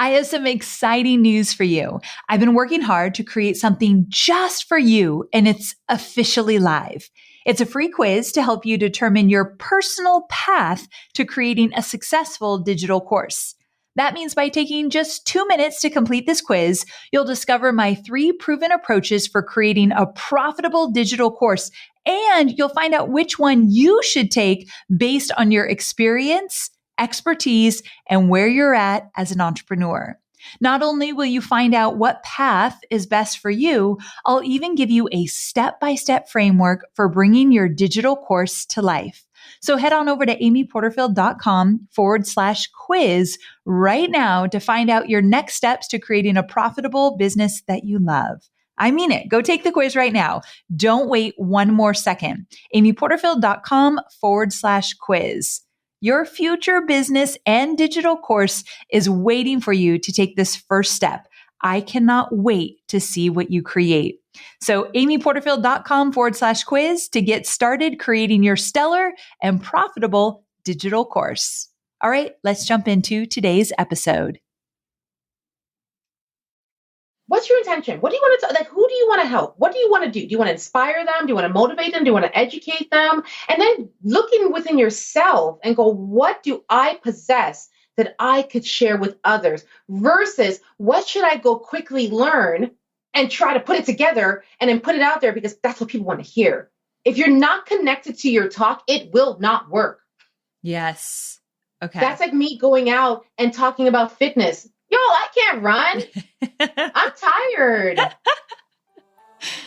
I have some exciting news for you. I've been working hard to create something just for you, and it's officially live. It's a free quiz to help you determine your personal path to creating a successful digital course. That means by taking just 2 minutes to complete this quiz, you'll discover my 3 proven approaches for creating a profitable digital course, and you'll find out which one you should take based on your experience, expertise, and where you're at as an entrepreneur. Not only will you find out what path is best for you, I'll even give you a step-by-step framework for bringing your digital course to life. So head on over to amyporterfield.com/quiz right now to find out your next steps to creating a profitable business that you love. I mean it. Go take the quiz right now. Don't wait one more second. amyporterfield.com/quiz. Your future business and digital course is waiting for you to take this first step. I cannot wait to see what you create. So amyporterfield.com/quiz to get started creating your stellar and profitable digital course. All right, let's jump into today's episode. What's your intention? What do you want to, who do you want to help? What do you want to do? Do you want to inspire them? Do you want to motivate them? Do you want to educate them? And then looking within yourself and go, what do I possess that I could share with others versus what should I go quickly learn and try to put it together and then put it out there because that's what people want to hear. If you're not connected to your talk, it will not work. Yes. Okay. That's like me going out and talking about fitness. Yo, I can't run. I'm tired.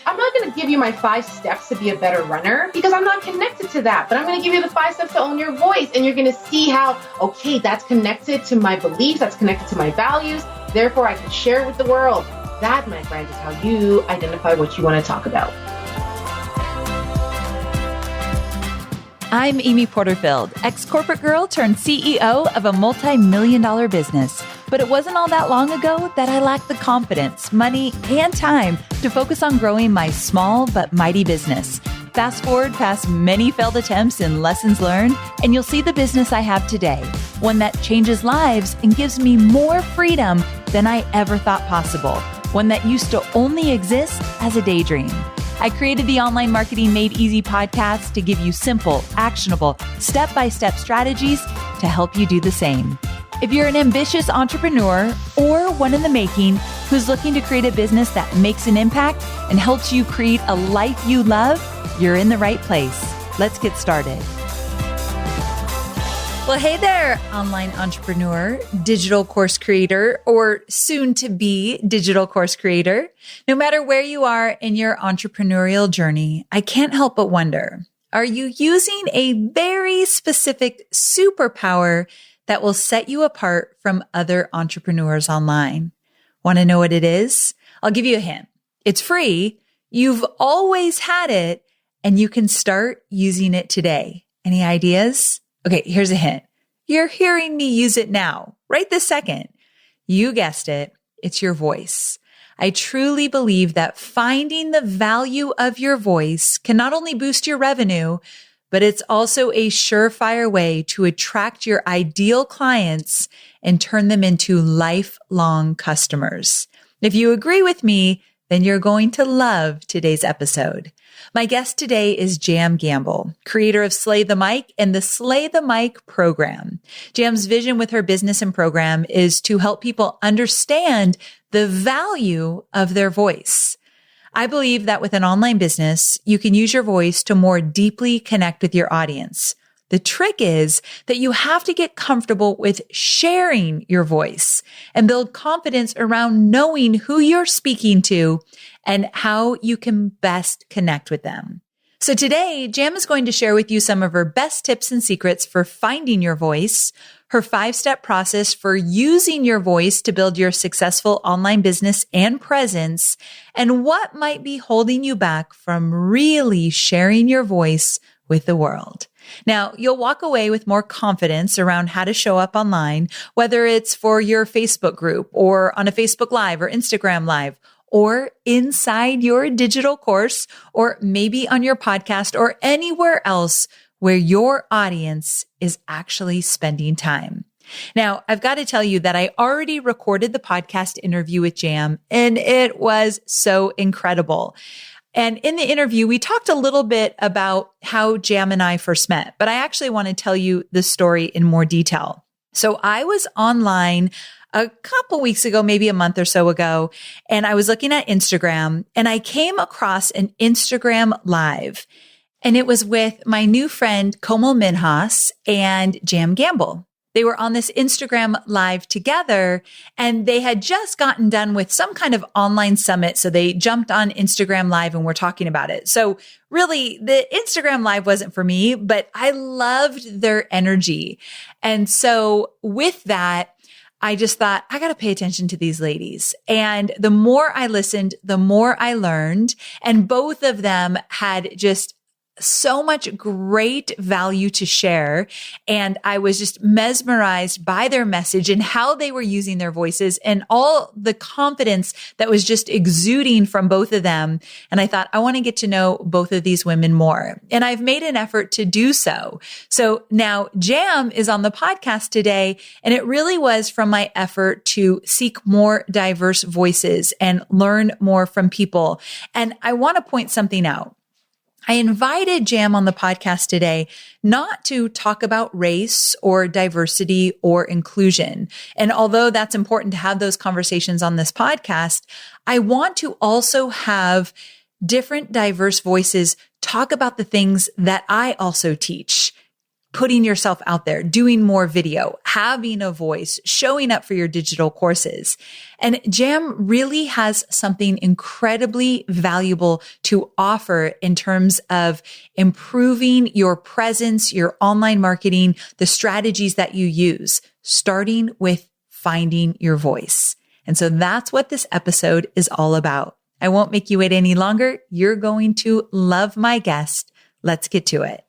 I'm not going to give you my 5 steps to be a better runner because I'm not connected to that. But I'm going to give you the 5 steps to own your voice. And you're going to see how, okay, that's connected to my beliefs. That's connected to my values. Therefore, I can share it with the world. That, my friend, is how you identify what you want to talk about. I'm Amy Porterfield, ex-corporate girl turned CEO of a multi-million-dollar business. But it wasn't all that long ago that I lacked the confidence, money, and time to focus on growing my small but mighty business. Fast forward past many failed attempts and lessons learned, and you'll see the business I have today, one that changes lives and gives me more freedom than I ever thought possible, one that used to only exist as a daydream. I created the Online Marketing Made Easy podcast to give you simple, actionable, step-by-step strategies to help you do the same. If you're an ambitious entrepreneur or one in the making who's looking to create a business that makes an impact and helps you create a life you love, you're in the right place. Let's get started. Well, hey there, online entrepreneur, digital course creator, or soon to be digital course creator. No matter where you are in your entrepreneurial journey, I can't help but wonder, are you using a very specific superpower that will set you apart from other entrepreneurs online? Want to know what it is? I'll give you a hint. It's free. You've always had it, and you can start using it today. Any ideas? Okay, here's a hint. You're hearing me use it now, right this second. You guessed it. It's your voice. I truly believe that finding the value of your voice can not only boost your revenue, but it's also a surefire way to attract your ideal clients and turn them into lifelong customers. If you agree with me, then you're going to love today's episode. My guest today is Jam Gamble, creator of Slay the Mic and the Slay the Mic program. Jam's vision with her business and program is to help people understand the value of their voice. I believe that with an online business, you can use your voice to more deeply connect with your audience. The trick is that you have to get comfortable with sharing your voice and build confidence around knowing who you're speaking to and how you can best connect with them. So today, Jam is going to share with you some of her best tips and secrets for finding your voice, her 5-step process for using your voice to build your successful online business and presence, and what might be holding you back from really sharing your voice with the world. Now, you'll walk away with more confidence around how to show up online, whether it's for your Facebook group or on a Facebook Live or Instagram Live, or inside your digital course, or maybe on your podcast or anywhere else where your audience is actually spending time. Now, I've got to tell you that I already recorded the podcast interview with Jam, and it was so incredible. And in the interview, we talked a little bit about how Jam and I first met, but I actually want to tell you the story in more detail. So I was online a couple weeks ago, maybe a month or so ago, and I was looking at Instagram and I came across an Instagram live, and it was with my new friend Komal Minhas and Jam Gamble. They were on this Instagram live together, and they had just gotten done with some kind of online summit. So they jumped on Instagram live and were talking about it. So really the Instagram live wasn't for me, but I loved their energy. And so with that, I just thought, I got to pay attention to these ladies. And the more I listened, the more I learned. And both of them had just so much great value to share. And I was just mesmerized by their message and how they were using their voices and all the confidence that was just exuding from both of them. And I thought, I want to get to know both of these women more. And I've made an effort to do so. So now Jam is on the podcast today. And it really was from my effort to seek more diverse voices and learn more from people. And I want to point something out. I invited Jam on the podcast today not to talk about race or diversity or inclusion. And although that's important to have those conversations on this podcast, I want to also have different diverse voices talk about the things that I also teach. Putting yourself out there, doing more video, having a voice, showing up for your digital courses. And Jam really has something incredibly valuable to offer in terms of improving your presence, your online marketing, the strategies that you use, starting with finding your voice. And so that's what this episode is all about. I won't make you wait any longer. You're going to love my guest. Let's get to it.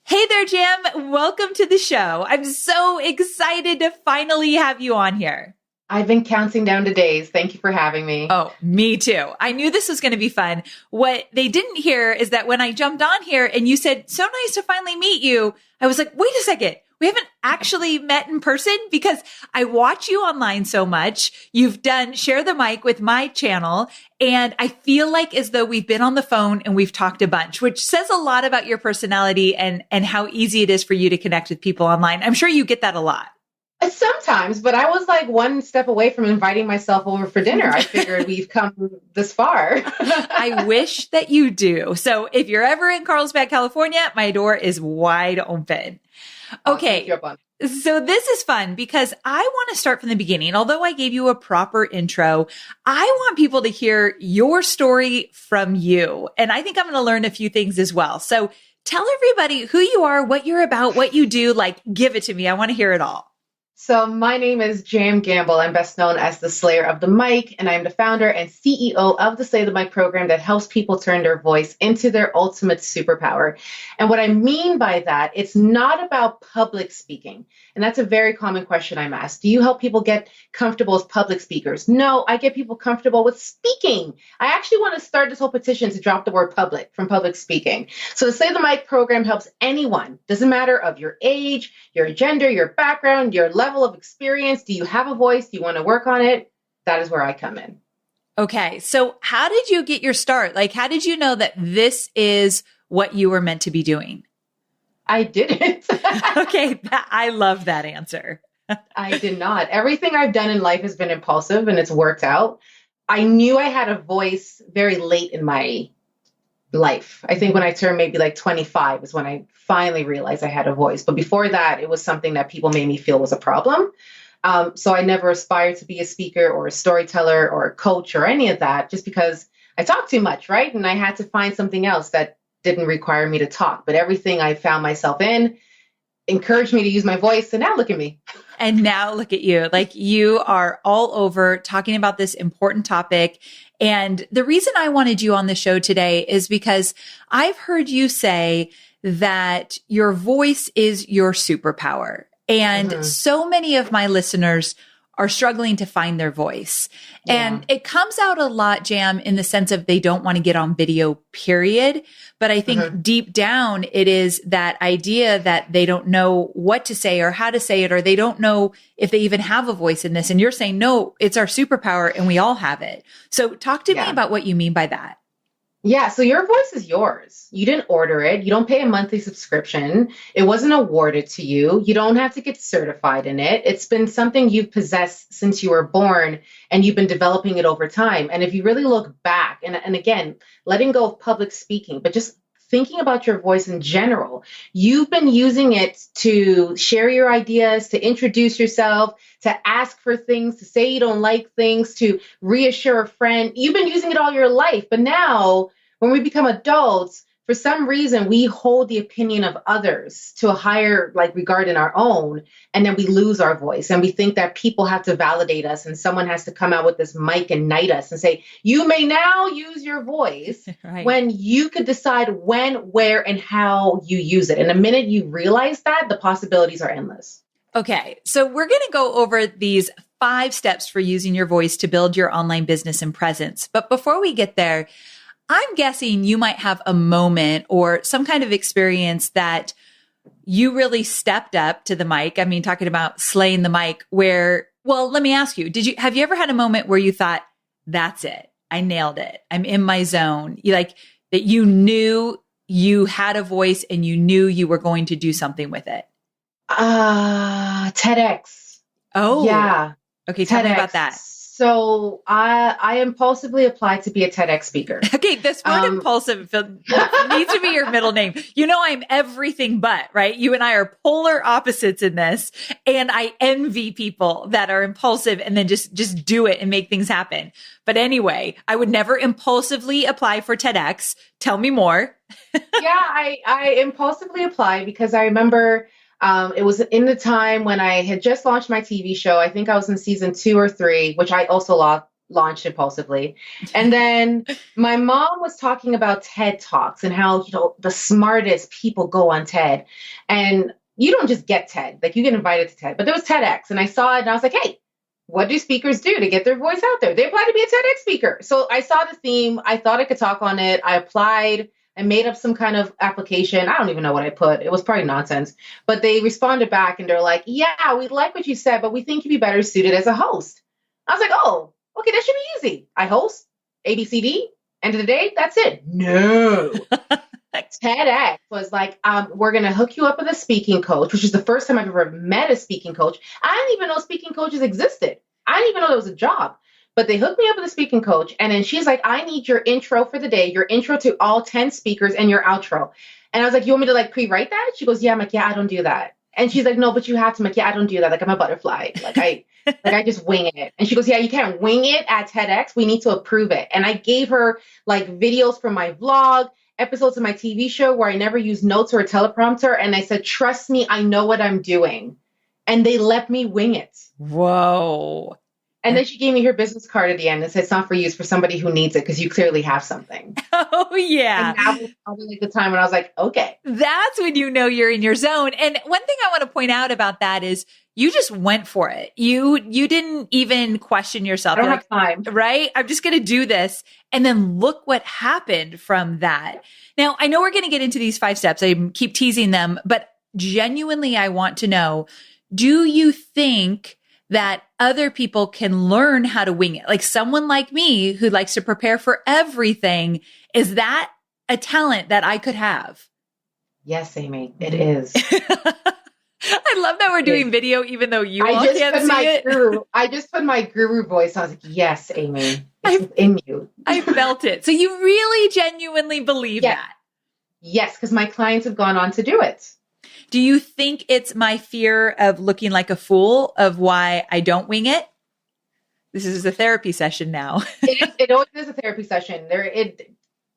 Hey there, Jam. Welcome to the show. I'm so excited to finally have you on here. I've been counting down the days. Thank you for having me. Oh, me too. I knew this was going to be fun. What they didn't hear is that when I jumped on here and you said, so nice to finally meet you, I was like, wait a second. We haven't actually met in person because I watch you online so much. You've done Share the Mic with my channel. And I feel like as though we've been on the phone and we've talked a bunch, which says a lot about your personality and how easy it is for you to connect with people online. I'm sure you get that a lot. Sometimes, but I was like one step away from inviting myself over for dinner. I figured we've come this far. I wish that you do. So if you're ever in Carlsbad, California, my door is wide open. Okay. So this is fun because I want to start from the beginning. Although I gave you a proper intro, I want people to hear your story from you. And I think I'm going to learn a few things as well. So tell everybody who you are, what you're about, what you do. Like, give it to me. I want to hear it all. So my name is Jam Gamble. I'm best known as the Slayer of the Mic, and I'm the founder and CEO of the Slay the Mic program that helps people turn their voice into their ultimate superpower. And what I mean by that, it's not about public speaking. And that's a very common question I'm asked. Do you help people get comfortable as public speakers? No, I get people comfortable with speaking. I actually want to start this whole petition to drop the word public from public speaking. So the Slay the Mic program helps anyone, doesn't matter of your age, your gender, your background, your level of experience. Do you have a voice? Do you want to work on it? That is where I come in. Okay. So how did you get your start? Like, how did you know that this is what you were meant to be doing? I didn't. Okay. I love that answer. I did not. Everything I've done in life has been impulsive and it's worked out. I knew I had a voice very late in my life. I think when I turned maybe like 25 is when I finally realized I had a voice. But before that, it was something that people made me feel was a problem. So I never aspired to be a speaker or a storyteller or a coach or any of that, just because I talk too much, right? And I had to find something else that didn't require me to talk. But everything I found myself in encouraged me to use my voice. And now look at me. And now look at you. Like, you are all over talking about this important topic. And the reason I wanted you on the show today is because I've heard you say that your voice is your superpower. And so many of my listeners are struggling to find their voice. Yeah. And it comes out a lot, Jam, in the sense of they don't want to get on video, period. But I think deep down, it is that idea that they don't know what to say or how to say it, or they don't know if they even have a voice in this. And you're saying, no, it's our superpower and we all have it. So talk to me about what you mean by that. Yeah, so your voice is yours. You didn't order it. You don't pay a monthly subscription. It wasn't awarded to you. You don't have to get certified in it. It's been something you've possessed since you were born, and you've been developing it over time. And if you really look back, and again, letting go of public speaking, but just thinking about your voice in general, you've been using it to share your ideas, to introduce yourself, to ask for things, to say you don't like things, to reassure a friend. You've been using it all your life. But now when we become adults, for some reason, we hold the opinion of others to a higher regard in our own, and then we lose our voice. And we think that people have to validate us, and someone has to come out with this mic and knight us and say, you may now use your voice, right, when you could decide when, where, and how you use it. And the minute you realize that, the possibilities are endless. Okay, so we're going to go over these 5 steps for using your voice to build your online business and presence. But before we get there, I'm guessing you might have a moment or some kind of experience that you really stepped up to the mic. I mean, talking about slaying the mic where, well, let me ask you, have you ever had a moment where you thought, that's it, I nailed it, I'm in my zone? That you knew you had a voice and you knew you were going to do something with it? TEDx. Oh, yeah. Okay. Tell me about that. So I impulsively applied to be a TEDx speaker. Okay. This word impulsive needs to be your middle name. You know, I'm everything but, right? You and I are polar opposites in this. And I envy people that are impulsive and then just do it and make things happen. But anyway, I would never impulsively apply for TEDx. Tell me more. Yeah, I impulsively applied because I remember it was in the time when I had just launched my TV show. I think I was in season 2 or 3, which I also launched impulsively. And then my mom was talking about TED Talks and how, the smartest people go on TED. And you don't just get TED, you get invited to TED, but there was TEDx. And I saw it and I was like, hey, what do speakers do to get their voice out there? They apply to be a TEDx speaker. So I saw the theme. I thought I could talk on it. I applied. I made up some kind of application. I don't even know what I put. It was probably nonsense. But they responded back and they're like, yeah, we like what you said, but we think you'd be better suited as a host. I was like, oh, okay, that should be easy. I host, ABCD, end of the day, that's it. No. TEDx was like, we're going to hook you up with a speaking coach, which is the first time I've ever met a speaking coach. I didn't even know speaking coaches existed. I didn't even know there was a job. But they hooked me up with a speaking coach. And then she's like, I need your intro for the day, your intro to all 10 speakers, and your outro. And I was like, you want me to pre-write that? She goes, yeah. I'm like, yeah, I don't do that. And she's like, no, but you have to. I'm like, yeah, I don't do that. I'm a butterfly. I just wing it. And she goes, yeah, you can't wing it at TEDx. We need to approve it. And I gave her videos from my vlog, episodes of my TV show where I never used notes or a teleprompter. And I said, trust me, I know what I'm doing. And they let me wing it. Whoa. And then she gave me her business card at the end and said, it's not for you, it's for somebody who needs it because you clearly have something. Oh, yeah. And that was probably the time when I was like, okay. That's when you know you're in your zone. And one thing I want to point out about that is you just went for it. You didn't even question yourself. I don't have time. Right? I'm just going to do this. And then look what happened from that. Now, I know we're going to get into these 5 steps. I keep teasing them, but genuinely, I want to know, do you think that other people can learn how to wing it? Like someone like me who likes to prepare for everything, is that a talent that I could have? Yes, Amy, it is. I love that we're doing video, even though you all can't see it. I just put my guru voice on. I was like, yes, Amy, it's in you. I felt it. So you really genuinely believe that? Yes, because my clients have gone on to do it. Do you think it's my fear of looking like a fool of why I don't wing it? This is a therapy session now. It always is a therapy session.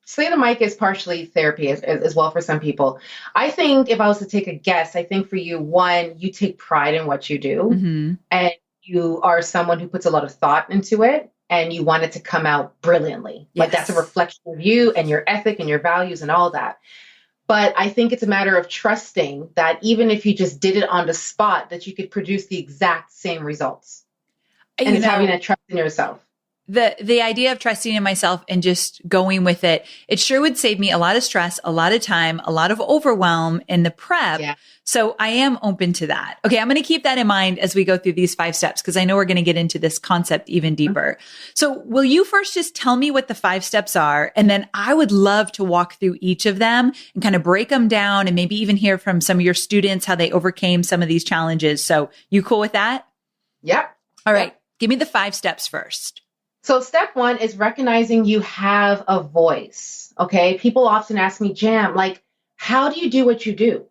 Slay the mic is partially therapy as well for some people. I think if I was to take a guess, I think for you, one, you take pride in what you do, and you are someone who puts a lot of thought into it, and you want it to come out brilliantly. Yes. That's a reflection of you and your ethic and your values and all that. But I think it's a matter of trusting that even if you just did it on the spot, that you could produce the exact same results. And it's having that trust in yourself. The idea of trusting in myself and just going with it, it sure would save me a lot of stress, a lot of time, a lot of overwhelm in the prep. Yeah. So I am open to that. Okay. I'm going to keep that in mind as we go through these 5 steps, because I know we're going to get into this concept even deeper. So will you first just tell me what the 5 steps are? And then I would love to walk through each of them and kind of break them down and maybe even hear from some of your students, how they overcame some of these challenges. So you cool with that? Yep. All right. Give me the 5 steps first. So step 1 is recognizing you have a voice. Okay. People often ask me, Jam, like, how do you do what you do?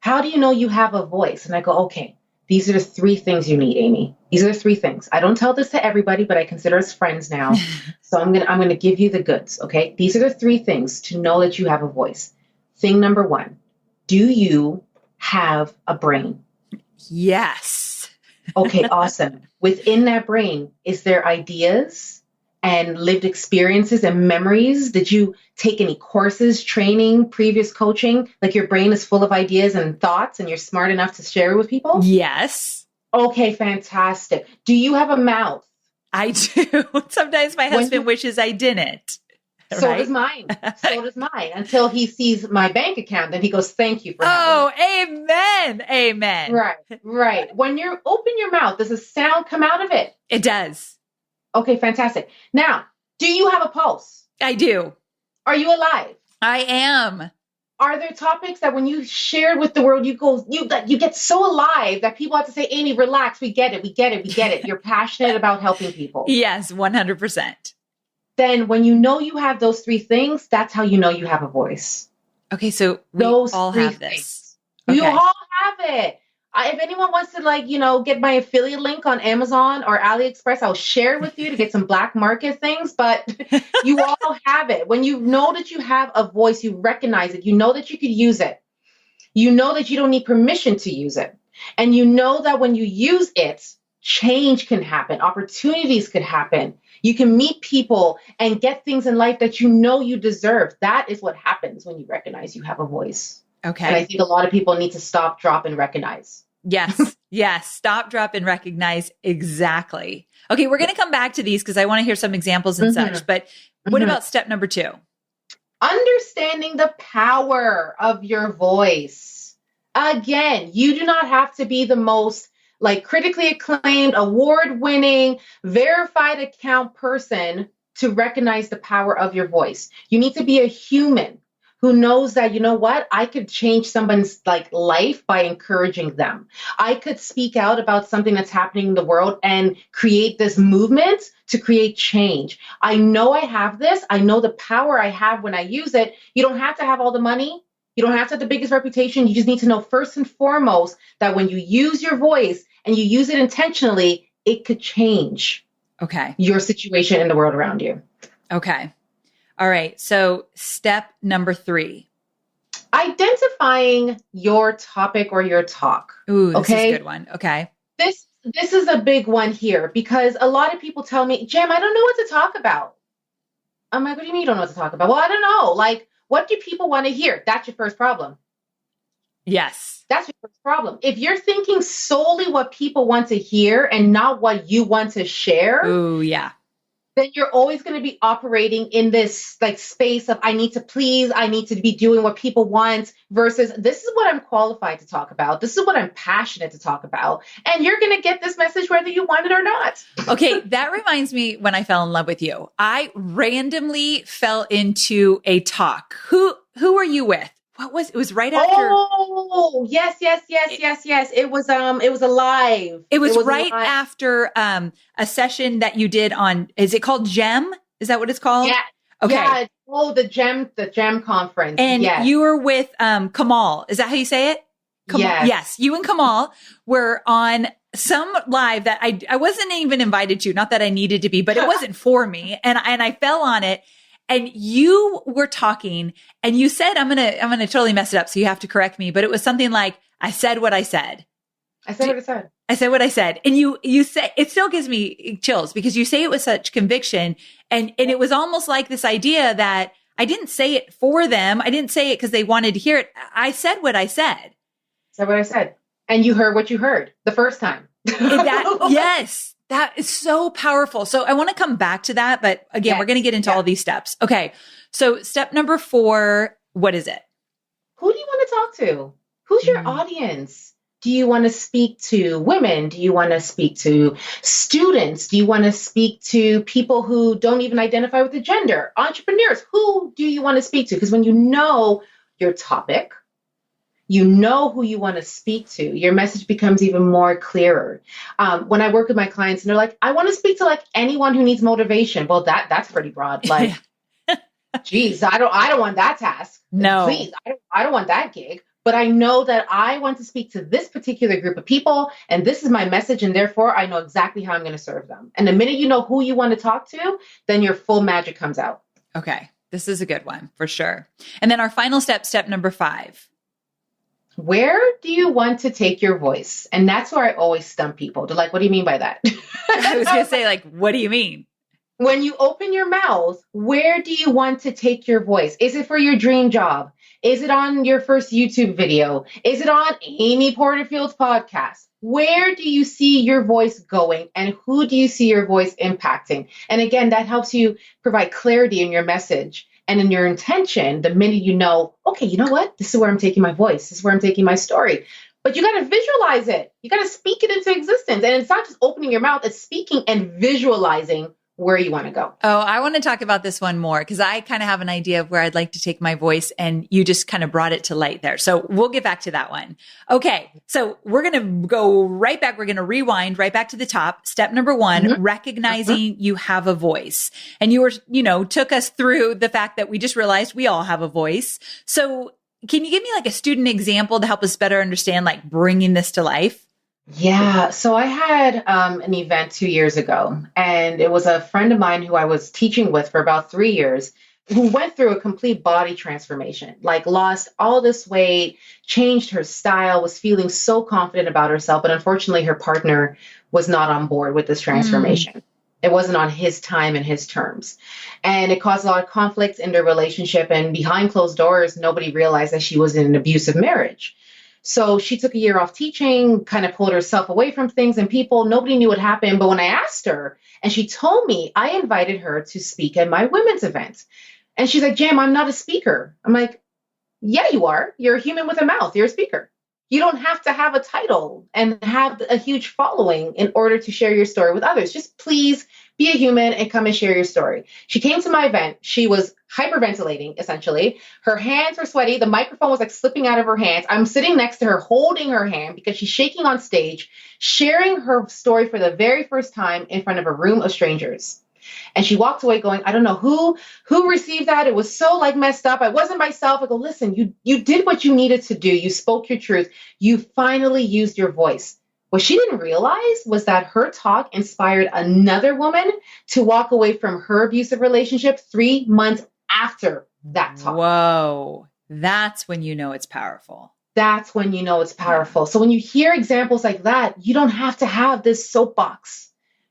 How do you know you have a voice? And I go, okay, these are the 3 things you need, Amy. These are the 3 things. I don't tell this to everybody, but I consider us friends now. So I'm going to give you the goods. Okay. These are the 3 things to know that you have a voice. Thing number 1, do you have a brain? Yes. Okay, awesome. Within that brain, is there ideas and lived experiences and memories? Did you take any courses, training, previous coaching? Like your brain is full of ideas and thoughts and you're smart enough to share it with people? Yes. Okay, fantastic. Do you have a mouth? I do. Sometimes my husband wishes I didn't. So does mine. So does mine. Until he sees my bank account, then he goes, thank you for having me. Amen. Amen. Right. When you open your mouth, does a sound come out of it? It does. Okay, fantastic. Now, do you have a pulse? I do. Are you alive? I am. Are there topics that when you share with the world, you get so alive that people have to say, Amy, relax. We get it. You're passionate about helping people. Yes, 100%. Then when you know you have those 3 things, that's how you know you have a voice. Okay, so we all have this. Okay. You all have it. If anyone wants to get my affiliate link on Amazon or AliExpress, I'll share it with you to get some black market things, but you all have it. When you know that you have a voice, you recognize it. You know that you could use it. You know that you don't need permission to use it. And you know that when you use it, change can happen. Opportunities could happen. You can meet people and get things in life that you know you deserve. That is what happens when you recognize you have a voice. Okay. And I think a lot of people need to stop, drop, and recognize. Yes. Yes. Stop, drop, and recognize. Exactly. Okay. We're going to come back to these because I want to hear some examples and such. But what about step number 2? Understanding the power of your voice. Again, you do not have to be the most critically acclaimed, award-winning, verified account person to recognize the power of your voice. You need to be a human who knows that, you know what, I could change someone's life by encouraging them. I could speak out about something that's happening in the world and create this movement to create change. I know I have this. I know the power I have when I use it. You don't have to have all the money. You don't have to have the biggest reputation. You just need to know first and foremost that when you use your voice and you use it intentionally, it could change your situation in the world around you. Okay. All right. So step number 3. Identifying your topic or your talk. Ooh, this is a good one. Okay. This is a big one here because a lot of people tell me, Jem, I don't know what to talk about. I'm like, what do you mean you don't know what to talk about? Well, I don't know. What do people want to hear? That's your first problem. Yes. That's your first problem. If you're thinking solely what people want to hear and not what you want to share, ooh, yeah, then you're always going to be operating in this space of I need to please, I need to be doing what people want versus this is what I'm qualified to talk about. This is what I'm passionate to talk about. And you're going to get this message whether you want it or not. Okay. That reminds me when I fell in love with you. I randomly fell into a talk. Who were you with? It was right after. Oh, yes. It was a live. It was right after a session that you did on, is it called GEM? Is that what it's called? Yeah. Okay. Yeah. Oh, the GEM conference. And you were with Kamal. Is that how you say it? Yes. Yes. You and Kamal were on some live that I wasn't even invited to, not that I needed to be, but it wasn't for me. And I fell on it. And you were talking and you said, I'm going to totally mess it up. So you have to correct me. But it was something like, I said what I said. I said what I said. I said what I said. And you say, it still gives me chills because you say it with such conviction. And it was almost like this idea that I didn't say it for them. I didn't say it because they wanted to hear it. I said what I said. Said what I said. And you heard what you heard the first time. Yes. That is so powerful. So I want to come back to that, but again, we're going to get into all these steps. Okay. So step number 4, what is it? Who do you want to talk to? Who's your audience? Do you want to speak to women? Do you want to speak to students? Do you want to speak to people who don't even identify with the gender? Entrepreneurs? Who do you want to speak to? Because when you know your topic, you know who you want to speak to, your message becomes even more clearer. When I work with my clients and they're like, I want to speak to like anyone who needs motivation. Well, that's pretty broad. Like, geez, I don't want that task. No, please, I don't want that gig. But I know that I want to speak to this particular group of people, and this is my message, and therefore I know exactly how I'm going to serve them. And the minute you know who you want to talk to, then your full magic comes out. Okay, this is a good one for sure. And then our final step, step number 5. Where do you want to take your voice? And that's where I always stump people. They're like, what do you mean by that? I was going to say, like, what do you mean? When you open your mouth, where do you want to take your voice? Is it for your dream job? Is it on your first YouTube video? Is it on Amy Porterfield's podcast? Where do you see your voice going, and who do you see your voice impacting? And again, that helps you provide clarity in your message and in your intention the minute you know, okay, you know what? This is where I'm taking my voice. This is where I'm taking my story. But you got to visualize it. You got to speak it into existence. And it's not just opening your mouth, it's speaking and visualizing where you want to go. Oh, I want to talk about this one more because I kind of have an idea of where I'd like to take my voice, and you just kind of brought it to light there. So we'll get back to that one. Okay. So we're going to go right back. We're going to rewind right back to the top. Step number 1, recognizing you have a voice. And you were, took us through the fact that we just realized we all have a voice. So can you give me like a student example to help us better understand, like bringing this to life? Yeah. So I had an event 2 years ago, and it was a friend of mine who I was teaching with for about 3 years who went through a complete body transformation, like lost all this weight, changed her style, was feeling so confident about herself. But unfortunately, her partner was not on board with this transformation. It wasn't on his time and his terms. And it caused a lot of conflict in their relationship. And behind closed doors, nobody realized that she was in an abusive marriage. So she took a year off teaching, kind of pulled herself away from things and people. Nobody knew what happened. But when I asked her, and she told me, I invited her to speak at my women's event. And she's like, Jam, I'm not a speaker. I'm like, yeah, you are. You're a human with a mouth. You're a speaker. You don't have to have a title and have a huge following in order to share your story with others. Just please be a human and come and share your story. She came to my event. She was hyperventilating, essentially. Her hands were sweaty. The microphone was like slipping out of her hands. I'm sitting next to her, holding her hand because she's shaking on stage, sharing her story for the very first time in front of a room of strangers. And she walked away going, I don't know who received that. It was so like messed up. I wasn't myself. I go, listen, you did what you needed to do. You spoke your truth. You finally used your voice. What she didn't realize was that her talk inspired another woman to walk away from her abusive relationship 3 months after that talk. Whoa. That's when you know it's powerful. That's when you know it's powerful. So when you hear examples like that, you don't have to have this soapbox.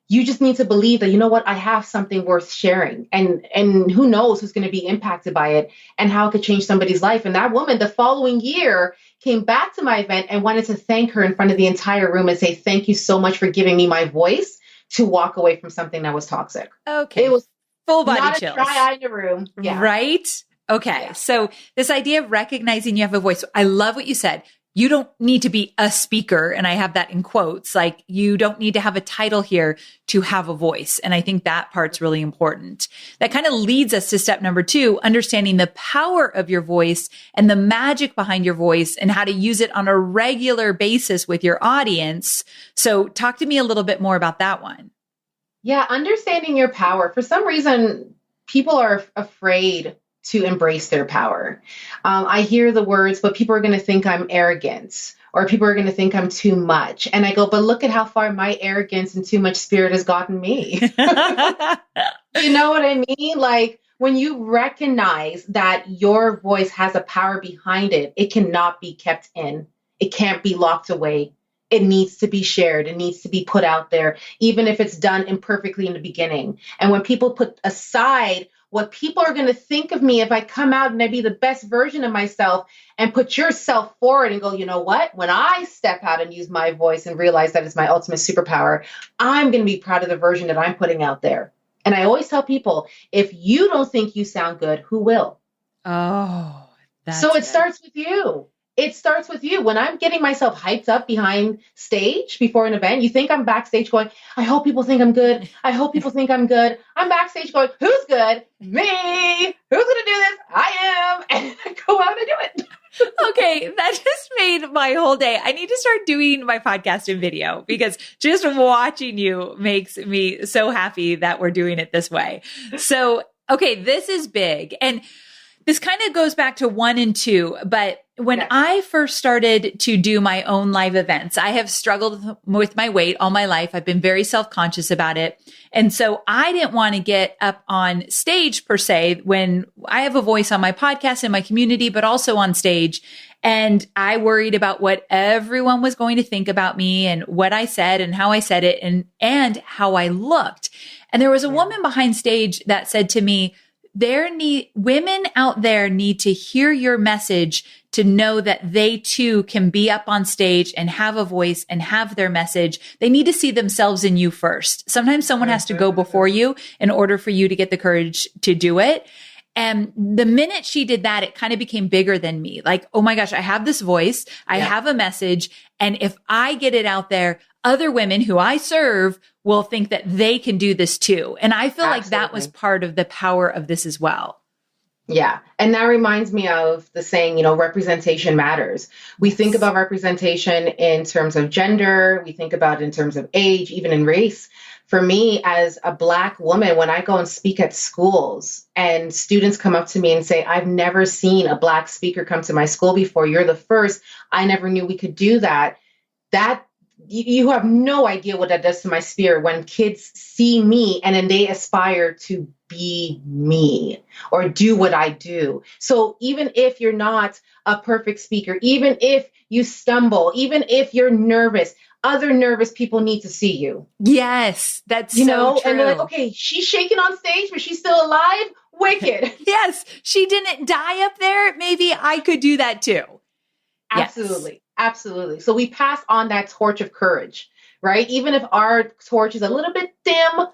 You just need to believe that, you know what, I have something worth sharing. And who knows who's going to be impacted by it and how it could change somebody's life. And that woman the following year came back to my event and wanted to thank her in front of the entire room and say, thank you so much for giving me my voice to walk away from something that was toxic. Okay. It was full body not chills. A dry eye in the room. Yeah. Right? Okay. Yeah. So this idea of recognizing you have a voice, I love what you said. You don't need to be a speaker. And I have that in quotes, like you don't need to have a title here to have a voice. And I think that part's really important. That kind of leads us to step number 2, understanding the power of your voice and the magic behind your voice and how to use it on a regular basis with your audience. So talk to me a little bit more about that one. Yeah. Understanding your power. For some reason, people are afraid to embrace their power. I hear the words, but people are going to think I'm arrogant, or people are going to think I'm too much. And I go, but look at how far my arrogance and too much spirit has gotten me. You know what I mean? Like when you recognize that your voice has a power behind it, it cannot be kept in. It can't be locked away. It needs to be shared. It needs to be put out there, even if it's done imperfectly in the beginning. And when people put aside what people are going to think of me if I come out and I be the best version of myself, and put yourself forward and go, you know what? When I step out and use my voice and realize that it's my ultimate superpower, I'm going to be proud of the version that I'm putting out there. And I always tell people, if you don't think you sound good, who will? Oh, that's so it good. starts with you. It starts with you. When I'm getting myself hyped up behind stage before an event, you think I'm backstage going, I hope people think I'm good. I hope people think I'm good. I'm backstage going, who's good? Me. Who's going to do this? I am. And I go out and do it. Okay, that just made my whole day. I need to start doing my podcast in video, because just watching you makes me so happy that we're doing it this way. So, okay, this is big. And this kind of goes back to 1 and 2, but when I first started to do my own live events, I have struggled with my weight all my life. I've been very self-conscious about it. And so I didn't want to get up on stage per se, when I have a voice on my podcast and my community, but also on stage. And I worried about what everyone was going to think about me and what I said and how I said it, and how I looked. And there was a woman behind stage that said to me, women out there need to hear your message to know that they too can be up on stage and have a voice and have their message. They need to see themselves in you first. Sometimes someone has to go before you in order for you to get the courage to do it. And the minute she did that, it kind of became bigger than me. Like, oh my gosh, I have this voice. I have a message. And if I get it out there, other women who I serve will think that they can do this too. And I feel like that was part of the power of this as well. Yeah. And that reminds me of the saying, representation matters. We think about representation in terms of gender. We think about it in terms of age, even in race. For me, as a Black woman, when I go and speak at schools and students come up to me and say, I've never seen a Black speaker come to my school before. You're the first. I never knew we could do that. You have no idea what that does to my spirit when kids see me and then they aspire to be me or do what I do. So even if you're not a perfect speaker, even if you stumble, even if you're nervous, other nervous people need to see you. Yes, that's so true. And they're like, okay, she's shaking on stage, but she's still alive. Wicked. Yes, she didn't die up there. Maybe I could do that too. Absolutely. Yes. Absolutely. So we pass on that torch of courage, right? Even if our torch is a little bit dim,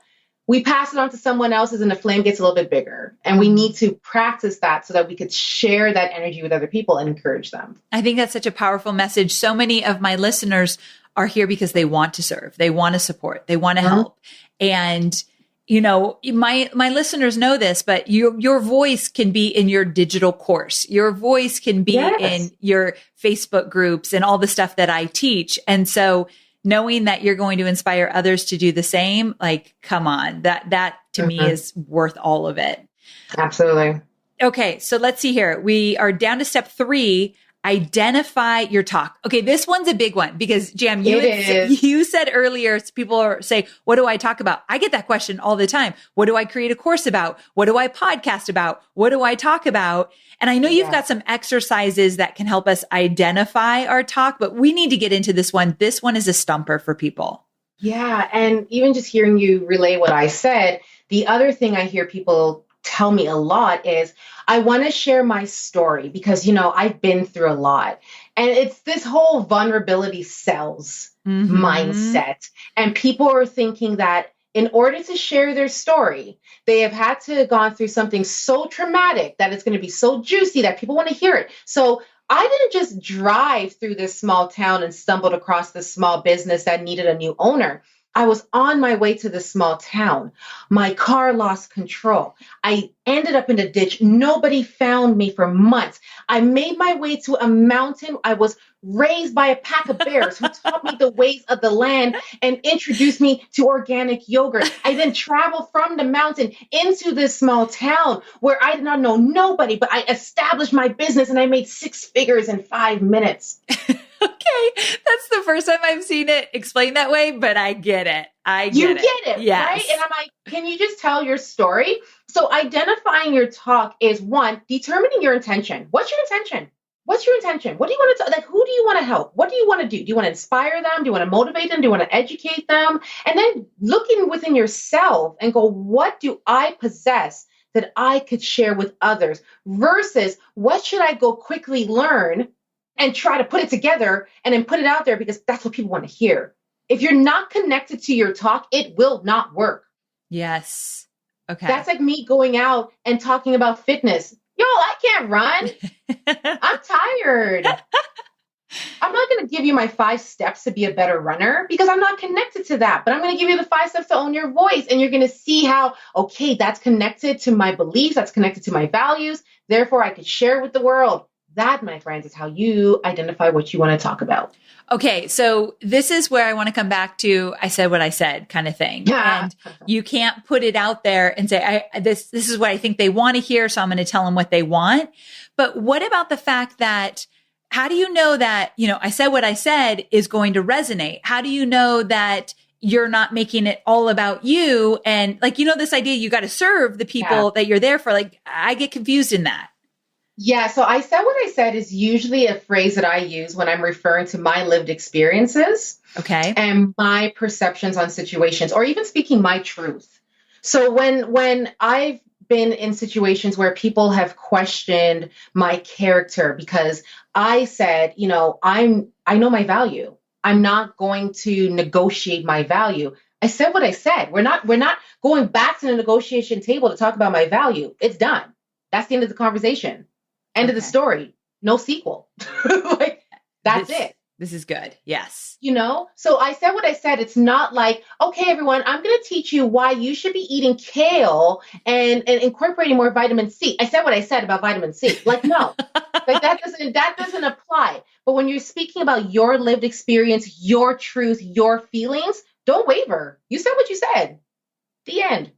we pass it on to someone else's and the flame gets a little bit bigger. And we need to practice that so that we could share that energy with other people and encourage them. I think that's such a powerful message. So many of my listeners are here because they want to serve, they want to support, they want to help. And my listeners know this, but your voice can be in your digital course. Your voice can be in your Facebook groups and all the stuff that I teach. And so knowing that you're going to inspire others to do the same, like, come on, that to me is worth all of it. Absolutely. Okay. So let's see here. We are down to step 3. Identify your talk. Okay, this one's a big one because Jam, you said earlier, people say, what do I talk about? I get that question all the time. What do I create a course about? What do I podcast about? What do I talk about? And I know you've got some exercises that can help us identify our talk, but we need to get into this one. This one is a stumper for people. Yeah. And even just hearing you relay what I said, the other thing I hear people tell me a lot is, I want to share my story because, I've been through a lot. And it's this whole vulnerability sells mindset. And people are thinking that in order to share their story, they have had to have gone through something so traumatic that it's going to be so juicy that people want to hear it. So I didn't just drive through this small town and stumbled across this small business that needed a new owner. I was on my way to this small town. My car lost control. I ended up in a ditch. Nobody found me for months. I made my way to a mountain. I was raised by a pack of bears who taught me the ways of the land and introduced me to organic yogurt. I then traveled from the mountain into this small town where I did not know nobody, but I established my business and I made 6 figures in 5 minutes. Okay, that's the first time I've seen it explained that way, but I get it. You get it, yes. Right? And I'm like, can you just tell your story? So identifying your talk is 1, determining your intention. What's your intention? What's your intention? What do you want to who do you want to help? What do you want to do? Do you want to inspire them? Do you want to motivate them? Do you want to educate them? And then looking within yourself and go, what do I possess that I could share with others versus what should I go quickly learn and try to put it together and then put it out there because that's what people want to hear. If you're not connected to your talk, it will not work. Yes. Okay. That's like me going out and talking about fitness. Yo, I can't run. I'm tired. I'm not going to give you my 5 steps to be a better runner because I'm not connected to that. But I'm going to give you the 5 steps to own your voice. And you're going to see how, okay, that's connected to my beliefs. That's connected to my values. Therefore, I could share with the world. That, my friends, is how you identify what you want to talk about. Okay. So this is where I want to come back to, I said what I said kind of thing. Yeah. And you can't put it out there and say, this is what I think they want to hear. So I'm going to tell them what they want. But what about the fact that, how do you know that, I said what I said is going to resonate? How do you know that you're not making it all about you? And this idea, you got to serve the people that you're there for. I get confused in that. Yeah. So I said what I said is usually a phrase that I use when I'm referring to my lived experiences. Okay. And my perceptions on situations or even speaking my truth. So when I've been in situations where people have questioned my character because I said, I know my value. I'm not going to negotiate my value. I said what I said. We're not going back to the negotiation table to talk about my value. It's done. That's the end of the conversation. End of the story. No sequel. That's it. This is good. Yes. So I said what I said. It's not like, okay, everyone, I'm going to teach you why you should be eating kale and incorporating more vitamin C. I said what I said about vitamin C. No, that doesn't apply. But when you're speaking about your lived experience, your truth, your feelings, don't waver. You said what you said. The end.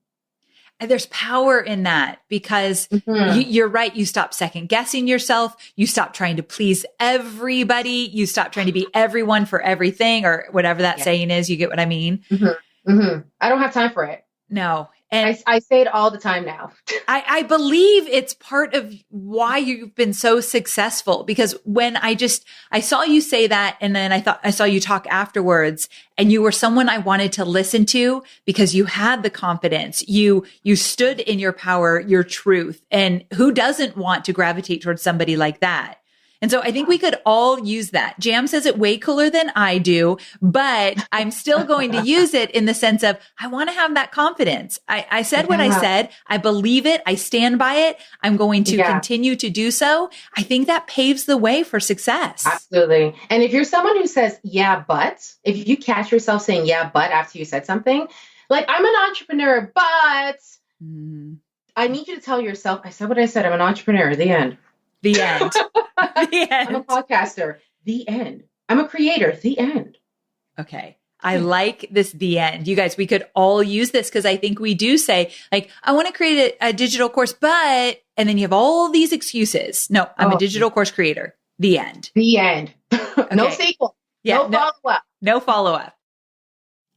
And there's power in that because you're right. You stop second guessing yourself. You stop trying to please everybody. You stop trying to be everyone for everything or whatever that saying is. You get what I mean? Mm-hmm. Mm-hmm. I don't have time for it. No. And I say it all the time now. I believe it's part of why you've been so successful because when I saw you say that and then I saw you talk afterwards and you were someone I wanted to listen to because you had the confidence. You stood in your power, your truth. And who doesn't want to gravitate towards somebody like that? And so I think we could all use that. Jam says it way cooler than I do, but I'm still going to use it in the sense of I want to have that confidence. I said what I said. I believe it. I stand by it. I'm going to continue to do so. I think that paves the way for success. Absolutely. And if you're someone who says, yeah, but if you catch yourself saying, yeah, but after you said something, I'm an entrepreneur, but I need you to tell yourself, I said what I said. I'm an entrepreneur. The end. The end. The end. I'm a podcaster. The end. I'm a creator. The end. Okay. I like this, the end. You guys, we could all use this because I think we do say, I want to create a digital course, but, and then you have all these excuses. No, I'm a digital course creator. The end. The end. No sequel. No follow-up. No follow-up.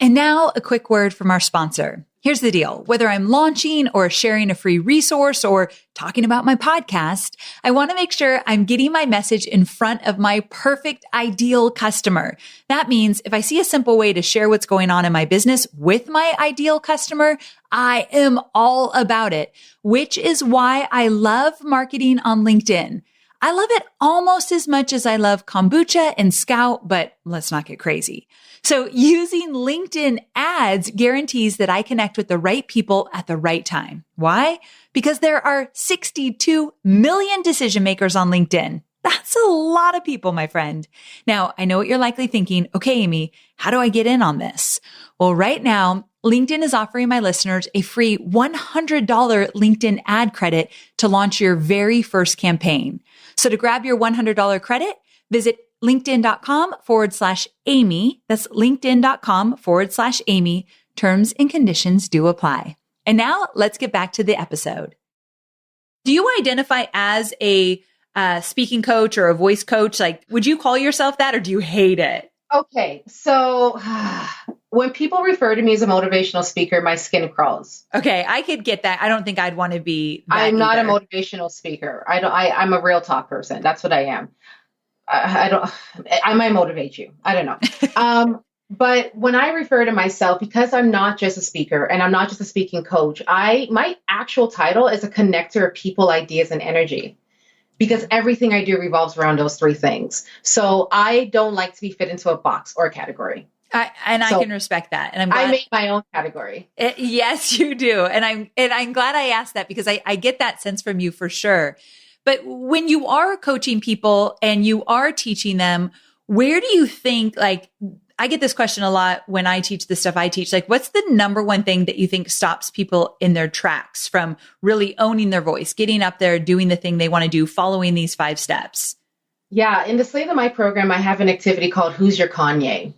And now a quick word from our sponsor. Here's the deal. Whether I'm launching or sharing a free resource or talking about my podcast, I want to make sure I'm getting my message in front of my perfect ideal customer. That means if I see a simple way to share what's going on in my business with my ideal customer, I am all about it, which is why I love marketing on LinkedIn. I love it almost as much as I love kombucha and Scout, but let's not get crazy. So using LinkedIn ads guarantees that I connect with the right people at the right time. Why? Because there are 62 million decision makers on LinkedIn. That's a lot of people, my friend. Now, I know what you're likely thinking. Okay, Amy, how do I get in on this? Well, right now, LinkedIn is offering my listeners a free $100 LinkedIn ad credit to launch your very first campaign. So to grab your $100 credit, visit LinkedIn.com/Amy. That's LinkedIn.com/Amy. Terms and conditions do apply. And now let's get back to the episode. Do you identify as a speaking coach or a voice coach? Would you call yourself that or do you hate it? Okay. So when people refer to me as a motivational speaker, my skin crawls. Okay. I could get that. I don't think I'd want to be that I'm not either. a motivational speaker. I'm a real talk person. That's what I am. I might motivate you. I don't know. But when I refer to myself, because I'm not just a speaker and I'm not just a speaking coach, my actual title is a connector of people, ideas, and energy. Because everything I do revolves around those three things. So I don't like to be fit into a box or a category. I can respect that. And I'm glad I make my own category. Yes, you do. And I'm glad I asked that because I get that sense from you for sure. But when you are coaching people and you are teaching them, where do you think, like, I get this question a lot when I teach the stuff I teach, like, what's the number one thing that you think stops people in their tracks from really owning their voice, getting up there, doing the thing they want to do, following these 5 steps? Yeah. In the Slay the Mic program, I have an activity called Who's Your Kanye?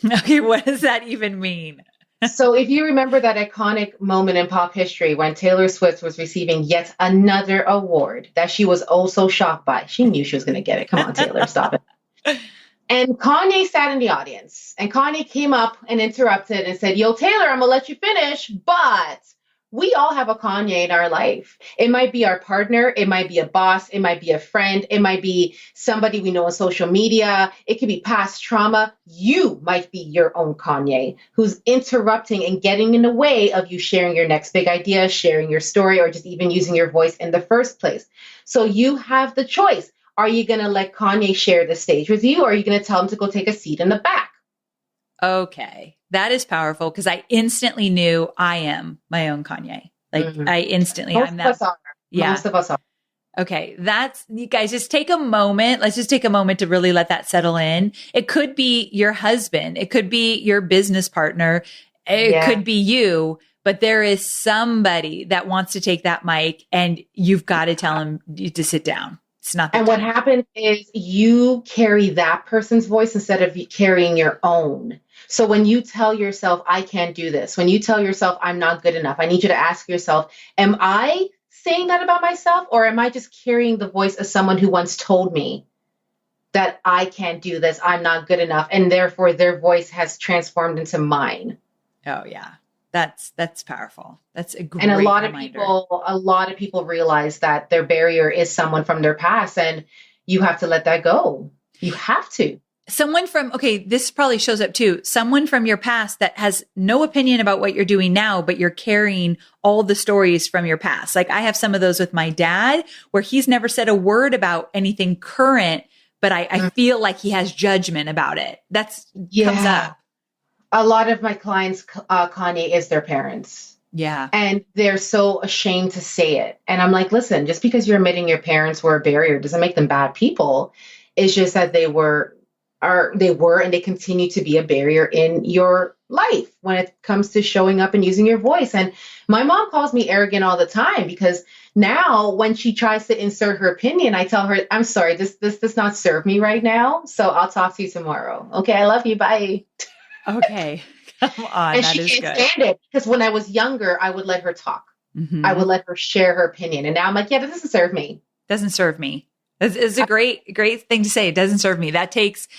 Okay. What does that even mean? So if you remember that iconic moment in pop history when Taylor Swift was receiving yet another award that she was oh so shocked by, she knew she was going to get it. Come on, Taylor, stop it. And Kanye sat in the audience and Kanye came up and interrupted and said, yo, Taylor, I'm going to let you finish, but we all have a Kanye in our life. It might be our partner. It might be a boss. It might be a friend. It might be somebody we know on social media. It could be past trauma. You might be your own Kanye who's interrupting and getting in the way of you sharing your next big idea, sharing your story, or just even using your voice in the first place. So you have the choice. Are you going to let Kanye share the stage with you, or are you going to tell him to go take a seat in the back? Okay. That is powerful because I instantly knew I am my own Kanye. Like I instantly, Most I'm of that. us are. Yeah. Most of us are. Okay. You guys just take a moment. Let's just take a moment to really let that settle in. It could be your husband. It could be your business partner. It could be you, but there is somebody that wants to take that mic and you've got to tell him to sit down. It's not. And what happens is you carry that person's voice instead of carrying your own. So when you tell yourself, I can't do this, when you tell yourself, I'm not good enough, I need you to ask yourself, am I saying that about myself, or am I just carrying the voice of someone who once told me that I can't do this, I'm not good enough, and therefore their voice has transformed into mine? Oh, yeah. That's powerful. That's a great And a lot reminder. of people realize that their barrier is someone from their past, and you have to let that go. You have to. Someone from, okay, this probably shows up too. Someone from your past that has no opinion about what you're doing now, but you're carrying all the stories from your past. Like I have some of those with my dad where he's never said a word about anything current, but I feel like he has judgment about it. Comes up. A lot of my clients, Kanye is their parents. Yeah. And they're so ashamed to say it. And I'm like, listen, just because you're admitting your parents were a barrier doesn't make them bad people. It's just that they were and they continue to be a barrier in your life when it comes to showing up and using your voice. And my mom calls me arrogant all the time because now when she tries to insert her opinion, I tell her, I'm sorry, this does not serve me right now. So I'll talk to you tomorrow. Okay. I love you. Bye. Okay. Come on. And she can't stand it because when I was younger, I would let her talk. I would let her share her opinion. And now I'm like, yeah, this doesn't serve me. Doesn't serve me. It's a great thing to say. It doesn't serve me. That takes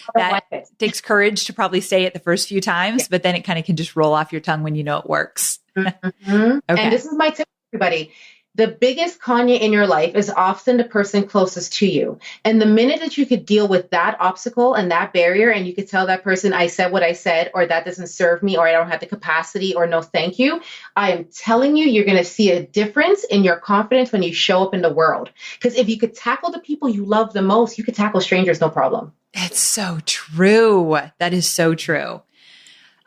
courage to probably say it the first few times, but then it kind of can just roll off your tongue when you know it works. Okay. And this is my tip, everybody. The biggest Kanye in your life is often the person closest to you. And the minute that you could deal with that obstacle and that barrier, and you could tell that person, I said what I said, or that doesn't serve me, or I don't have the capacity, or no, thank you. I am telling you, you're going to see a difference in your confidence when you show up in the world. Because if you could tackle the people you love the most, you could tackle strangers, no problem. It's so true. That is so true.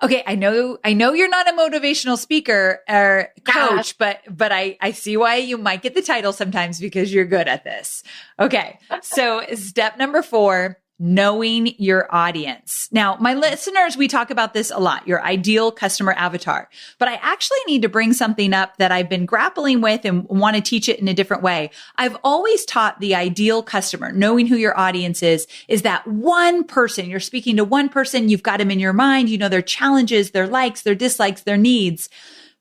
Okay, I know you're not a motivational speaker or coach, but I see why you might get the title sometimes because you're good at this. Okay, so step number 4, knowing your audience. Now, my listeners, we talk about this a lot, your ideal customer avatar, but I actually need to bring something up that I've been grappling with and want to teach it in a different way. I've always taught the ideal customer, knowing who your audience is that one person. You're speaking to one person, you've got them in your mind, you know their challenges, their likes, their dislikes, their needs.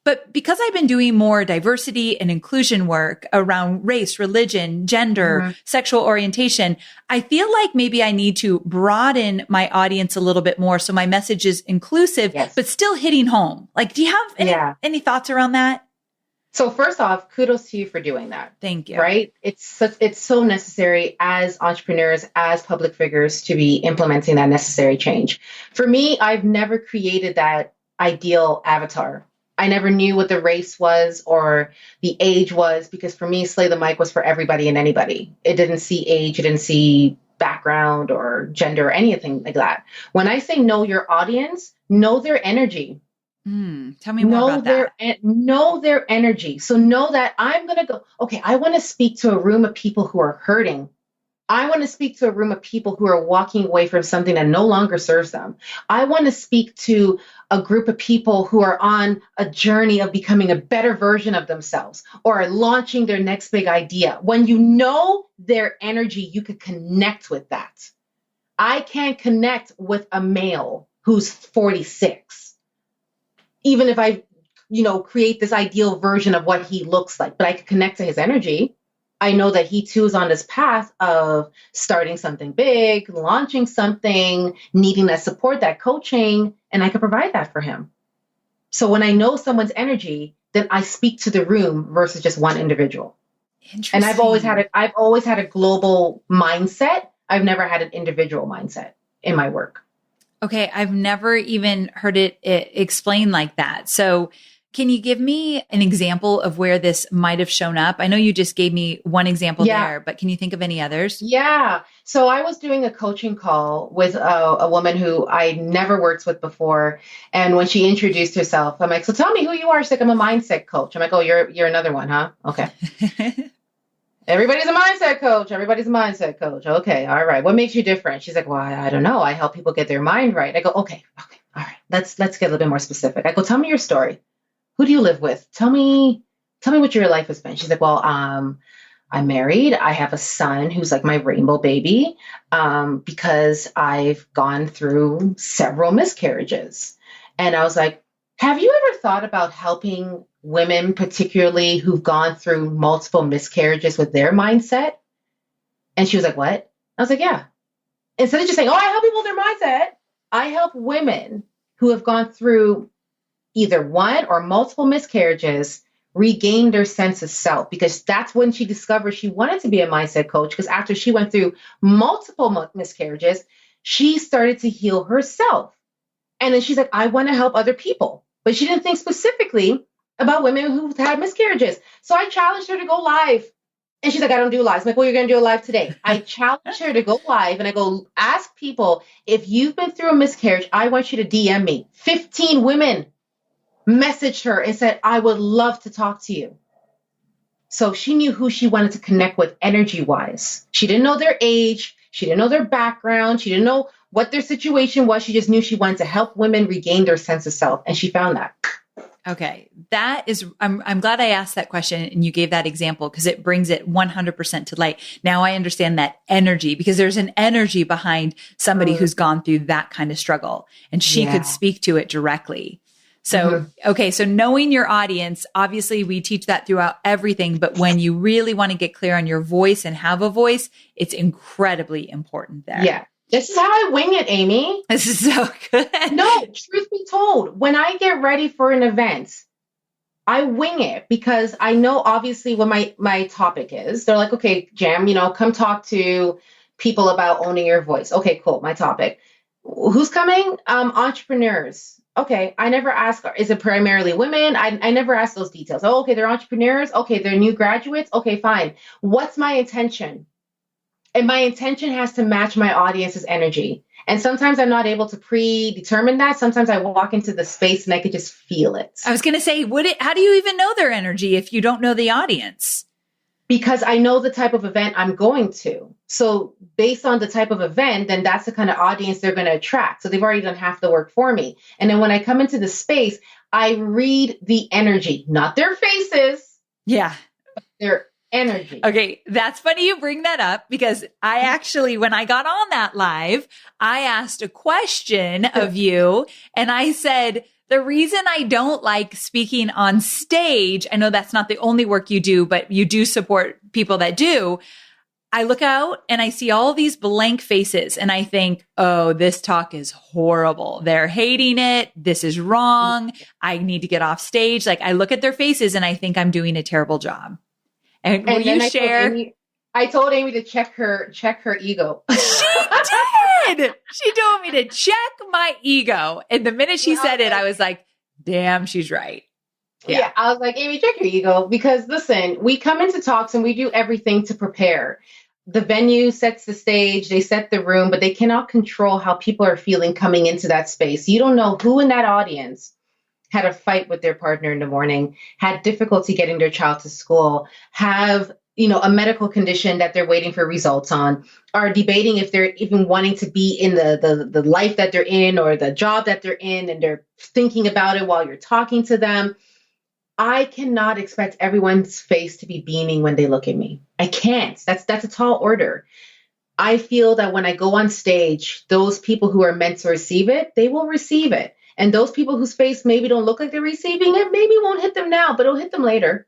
But because I've been doing more diversity and inclusion work around race, religion, gender, sexual orientation, I feel like maybe I need to broaden my audience a little bit more so my message is inclusive, but still hitting home. Like, do you have any thoughts around that? So first off, kudos to you for doing that. Thank you. Right? It's so necessary as entrepreneurs, as public figures to be implementing that necessary change. For me, I've never created that ideal avatar. I never knew what the race was or the age was, because for me, Slay the Mic was for everybody and anybody. It didn't see age, it didn't see background or gender or anything like that. When I say know your audience, know their energy. Tell me more about that. Know their energy. So know that I'm going to go, okay, I want to speak to a room of people who are hurting. I want to speak to a room of people who are walking away from something that no longer serves them. I want to speak to a group of people who are on a journey of becoming a better version of themselves or are launching their next big idea. When you know their energy, you can connect with that. I can't connect with a male who's 46. Even if I, create this ideal version of what he looks like, but I can connect to his energy. I know that he too is on this path of starting something big, launching something, needing that support, that coaching, and I can provide that for him. So when I know someone's energy, then I speak to the room versus just one individual. Interesting. And I've always had a global mindset. I've never had an individual mindset in my work. Okay, I've never even heard it explained like that. So can you give me an example of where this might have shown up? I know you just gave me one example there, but can you think of any others? Yeah. So I was doing a coaching call with a woman who I never worked with before. And when she introduced herself, I'm like, so tell me who you are. She's like, I'm a mindset coach. I'm like, oh, you're another one, huh? Okay. Everybody's a mindset coach. Everybody's a mindset coach. Okay. All right. What makes you different? She's like, well, I don't know. I help people get their mind right. I go, okay. All right. Let's get a little bit more specific. I go, tell me your story. Who do you live with? Tell me what your life has been. She's like, well, I'm married. I have a son who's like my rainbow baby, because I've gone through several miscarriages. And I was like, have you ever thought about helping women, particularly who've gone through multiple miscarriages, with their mindset? And she was like, what? I was like, yeah. Instead of just saying, oh, I help people with their mindset, I help women who have gone through either one or multiple miscarriages regain their sense of self, because that's when she discovered she wanted to be a mindset coach. Because after she went through multiple miscarriages, she started to heal herself. And then she's like, I want to help other people. But she didn't think specifically about women who've had miscarriages. So I challenged her to go live. And she's like, I don't do lives. I'm like, well, you're going to do a live today. I challenged her to go live, and I go, ask people, if you've been through a miscarriage, I want you to DM me. 15 women messaged her and said, I would love to talk to you. So she knew who she wanted to connect with energy-wise. She didn't know their age. She didn't know their background. She didn't know what their situation was. She just knew she wanted to help women regain their sense of self. And she found that. Okay. I'm glad I asked that question and you gave that example, because it brings it 100% to light. Now I understand that energy, because there's an energy behind somebody who's gone through that kind of struggle, and she could speak to it directly. So, okay. So knowing your audience, obviously we teach that throughout everything, but when you really want to get clear on your voice and have a voice, it's incredibly important there. Yeah. This is how I wing it, Amy. This is so good. No, truth be told, when I get ready for an event, I wing it, because I know obviously what my topic is. They're like, okay, Jam, come talk to people about owning your voice. Okay, cool. My topic. Who's coming? Entrepreneurs. Okay. I never ask, is it primarily women? I never ask those details. Oh, okay. They're entrepreneurs. Okay. They're new graduates. Okay, fine. What's my intention? And my intention has to match my audience's energy. And sometimes I'm not able to predetermine that. Sometimes I walk into the space and I could just feel it. I was going to say, how do you even know their energy if you don't know the audience? Because I know the type of event I'm going to. So based on the type of event, then that's the kind of audience they're going to attract. So they've already done half the work for me. And then when I come into the space, I read the energy, not their faces. Yeah. But their energy. Okay. That's funny you bring that up, because I actually, when I got on that live, I asked a question of you, and I said, the reason I don't like speaking on stage, I know that's not the only work you do, but you do support people that do. I look out and I see all these blank faces and I think, oh, this talk is horrible. They're hating it. This is wrong. I need to get off stage. Like I look at their faces and I think I'm doing a terrible job. And will you share? I told Amy to check her ego. She did. She told me to check my ego. And the minute she said it, I was like, damn, she's right. Yeah. I was like, Amy, check your ego, because listen, we come into talks and we do everything to prepare. The venue sets the stage, they set the room, but they cannot control how people are feeling coming into that space. You don't know who in that audience had a fight with their partner in the morning, had difficulty getting their child to school, have, a medical condition that they're waiting for results on, are debating if they're even wanting to be in the life that they're in or the job that they're in, and they're thinking about it while you're talking to them. I cannot expect everyone's face to be beaming when they look at me. I can't. That's a tall order. I feel that when I go on stage, those people who are meant to receive it, they will receive it. And those people whose face maybe don't look like they're receiving it, maybe won't hit them now, but it'll hit them later.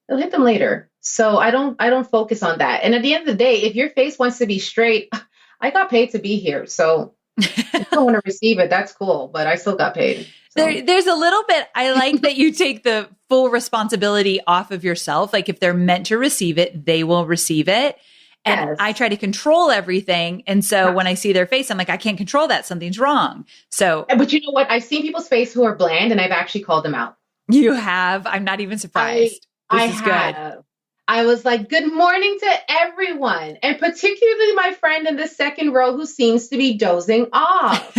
It'll hit them later. So I don't focus on that. And at the end of the day, if your face wants to be straight, I got paid to be here. So if you don't want to receive it, that's cool. But I still got paid. There's a little bit, I like that you take the full responsibility off of yourself. Like if they're meant to receive it, they will receive it. And I try to control everything. And so when I see their face, I'm like, I can't control that. Something's wrong. So, but you know what? I've seen people's face who are bland, and I've actually called them out. You have? I'm not even surprised. This is good. I was like, good morning to everyone. And particularly my friend in the second row who seems to be dozing off.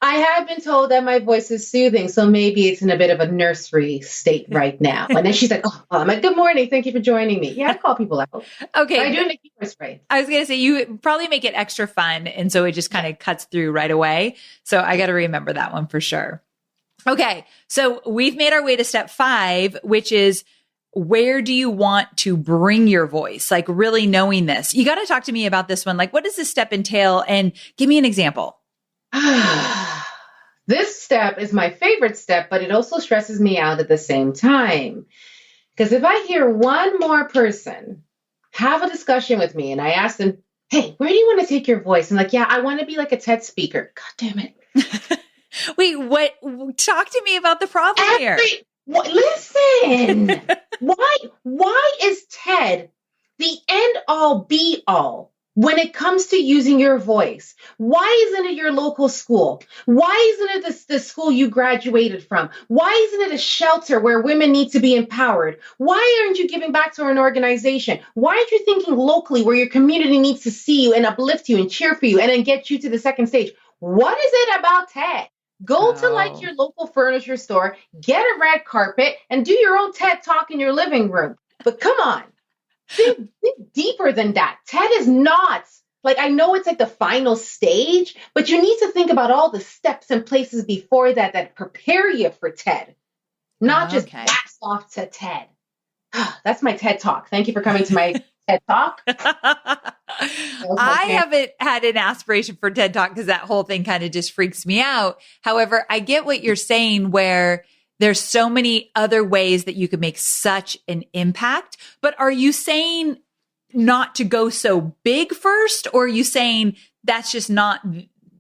I have been told that my voice is soothing, so maybe it's in a bit of a nursery state right now. And then she's like, I'm like, good morning. Thank you for joining me. Yeah, I call people out. Okay. But I do make you spray. I was going to say, you probably make it extra fun. And so it just kind of cuts through right away. So I got to remember that one for sure. Okay. So we've made our way to step 5, which is, where do you want to bring your voice? Like really knowing this. You got to talk to me about this one. Like, what does this step entail? And give me an example. This step is my favorite step, but it also stresses me out at the same time. Because if I hear one more person have a discussion with me and I ask them, hey, where do you want to take your voice? And like, yeah, I want to be like a TED speaker. God damn it. Wait, what? Talk to me about the problem here. Listen, why is TED the end all be all when it comes to using your voice? Why isn't it your local school? Why isn't it the school you graduated from? Why isn't it a shelter where women need to be empowered? Why aren't you giving back to an organization? Why aren't you thinking locally where your community needs to see you and uplift you and cheer for you and then get you to the second stage? What is it about TED? Go to like your local furniture store, get a red carpet, and do your own TED talk in your living room. But come on, think deeper than that. TED is not like, I know it's like the final stage, but you need to think about all the steps and places before that prepare you for TED, not just blast off to TED. That's my TED talk. Thank you for coming to my TED talk. I haven't had an aspiration for TED Talk because that whole thing kind of just freaks me out. However, I get what you're saying where there's so many other ways that you could make such an impact. But are you saying not to go so big first, or are you saying that's just not?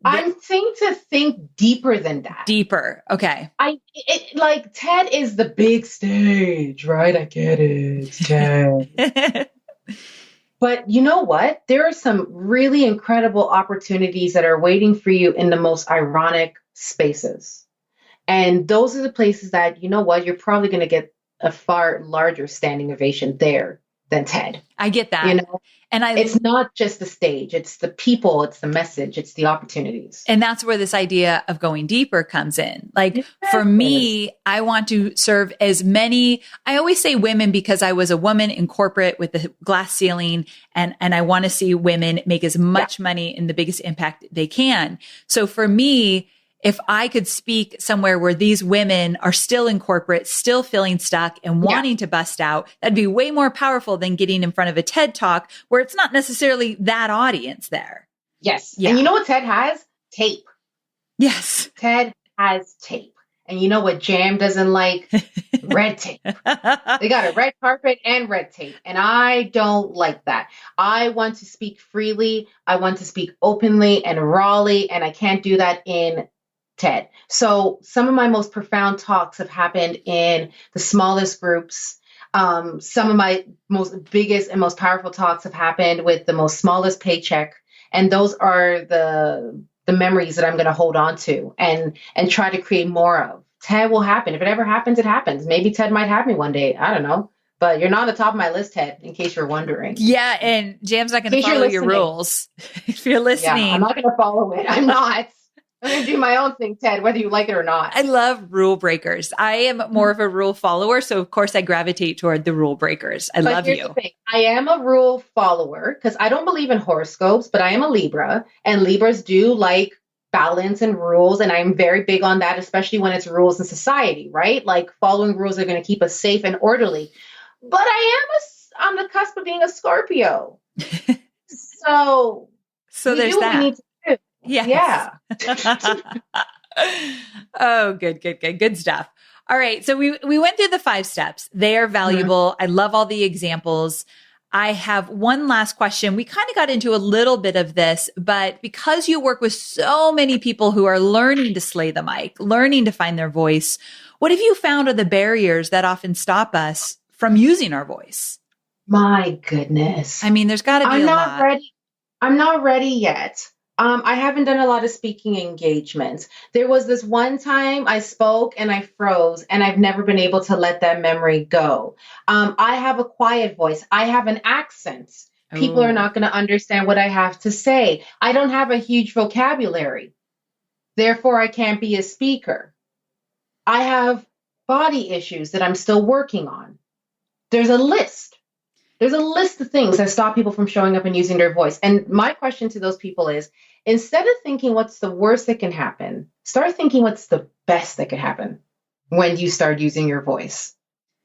I'm saying to think deeper than that. Deeper. Okay. Like TED is the big stage, right? I get it. It's TED. But you know what? There are some really incredible opportunities that are waiting for you in the most ironic spaces. And those are the places that, you know what, you're probably going to get a far larger standing ovation there than TED. I get that. You know? And it's not just the stage, it's the people, it's the message, it's the opportunities. And that's where this idea of going deeper comes in. Like for me, I want to serve as many, I always say women because I was a woman in corporate with the glass ceiling, and I want to see women make as much money and the biggest impact they can. So for me, if I could speak somewhere where these women are still in corporate, still feeling stuck and wanting to bust out, that'd be way more powerful than getting in front of a TED Talk where it's not necessarily that audience there. Yes. Yeah. And you know what TED has? Tape. Yes. TED has tape. And you know what Jam doesn't like? Red tape. They got a red carpet and red tape. And I don't like that. I want to speak freely. I want to speak openly and rawly. And I can't do that in TED. So some of my most profound talks have happened in the smallest groups. Some of my most biggest and most powerful talks have happened with the most smallest paycheck. And those are the memories that I'm going to hold on to and try to create more of. TED will happen. If it ever happens, it happens. Maybe TED might have me one day. I don't know. But you're not on the top of my list, TED, in case you're wondering. Yeah, and Jam's not going to follow your rules. If you're listening. Yeah, I'm not going to follow it. I'm not. I'm going to do my own thing, TED, whether you like it or not. I love rule breakers. I am more of a rule follower, so of course I gravitate toward the rule breakers. But love you. I am a rule follower because I don't believe in horoscopes, but I am a Libra, and Libras do like balance and rules, and I'm very big on that, especially when it's rules in society, right? Like following rules are going to keep us safe and orderly. But I am on the cusp of being a Scorpio. So there's that. We need to do. Yes. Yeah. Oh, good stuff. All right. So we went through the 5 steps. They are valuable. Mm-hmm. I love all the examples. I have one last question. We kind of got into a little bit of this, but because you work with so many people who are learning to slay the mic, learning to find their voice, what have you found are the barriers that often stop us from using our voice? My goodness. I mean, there's got to be a lot. I'm not ready yet. I haven't done a lot of speaking engagements. There was this one time I spoke and I froze, and I've never been able to let that memory go. I have a quiet voice. I have an accent. People are not going to understand what I have to say. I don't have a huge vocabulary. Therefore, I can't be a speaker. I have body issues that I'm still working on. There's a list. There's a list of things that stop people from showing up and using their voice. And my question to those people is, instead of thinking what's the worst that can happen, start thinking what's the best that could happen when you start using your voice.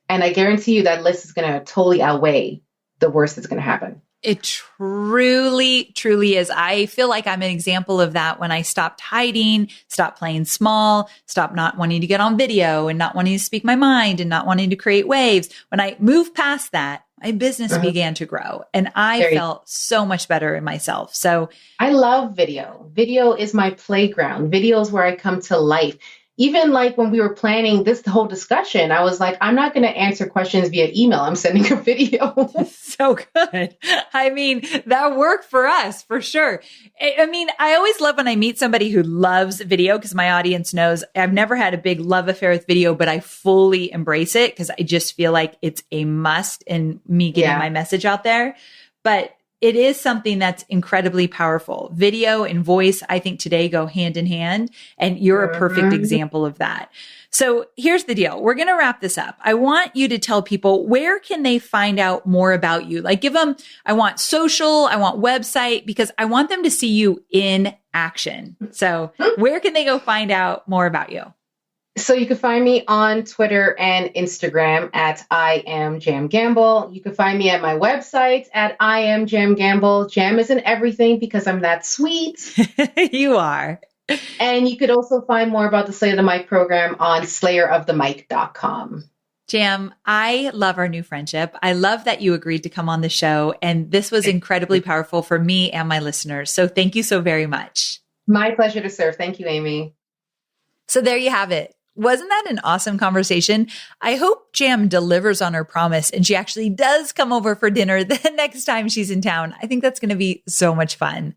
And I guarantee you that list is going to totally outweigh the worst that's going to happen. It truly, truly is. I feel like I'm an example of that when I stopped hiding, stopped playing small, stopped not wanting to get on video and not wanting to speak my mind and not wanting to create waves. When I moved past that, my business began to grow and I felt so much better in myself. So I love video. Video is my playground. Video is where I come to life. Even like when we were planning this whole discussion, I was like, I'm not going to answer questions via email. I'm sending a video. So good. I mean, that worked for us for sure. I mean, I always love when I meet somebody who loves video because my audience knows I've never had a big love affair with video, but I fully embrace it because I just feel like it's a must in me getting my message out there. But it is something that's incredibly powerful. Video and voice, I think today go hand in hand, and you're a perfect example of that. So here's the deal. We're going to wrap this up. I want you to tell people, where can they find out more about you? Like give them, I want social, I want website, because I want them to see you in action. So where can they go find out more about you? So you can find me on Twitter and Instagram at I am Jam Gamble. You can find me at my website at I am Jam Gamble. Jam is in everything because I'm that sweet. You are. And you could also find more about the Slay of the Mic program on slayerofthemic.com. Jam, I love our new friendship. I love that you agreed to come on the show. And this was incredibly powerful for me and my listeners. So thank you so very much. My pleasure to serve. Thank you, Amy. So there you have it. Wasn't that an awesome conversation? I hope Jam delivers on her promise and she actually does come over for dinner the next time she's in town. I think that's going to be so much fun.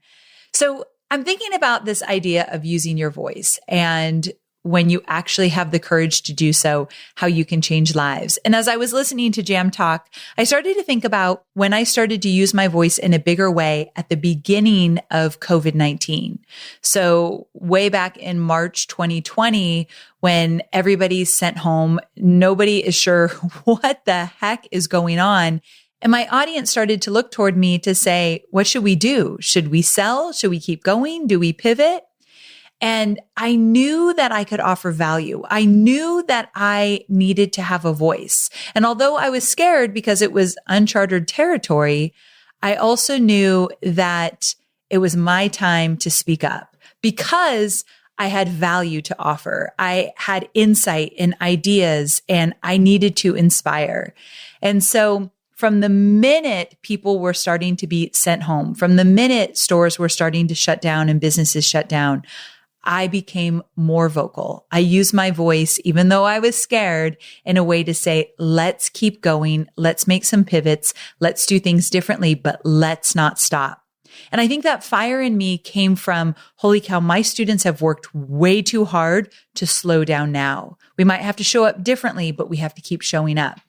So I'm thinking about this idea of using your voice and when you actually have the courage to do so, how you can change lives. And as I was listening to Jam talk, I started to think about when I started to use my voice in a bigger way at the beginning of COVID-19. So way back in March 2020, when everybody's sent home, nobody is sure what the heck is going on. And my audience started to look toward me to say, what should we do? Should we sell? Should we keep going? Do we pivot? And I knew that I could offer value. I knew that I needed to have a voice. And although I was scared because it was uncharted territory, I also knew that it was my time to speak up because I had value to offer. I had insight and ideas, and I needed to inspire. And so from the minute people were starting to be sent home, from the minute stores were starting to shut down and businesses shut down, I became more vocal. I used my voice, even though I was scared, in a way to say, let's keep going. Let's make some pivots. Let's do things differently, but let's not stop. And I think that fire in me came from, holy cow, my students have worked way too hard to slow down now. We might have to show up differently, but we have to keep showing up.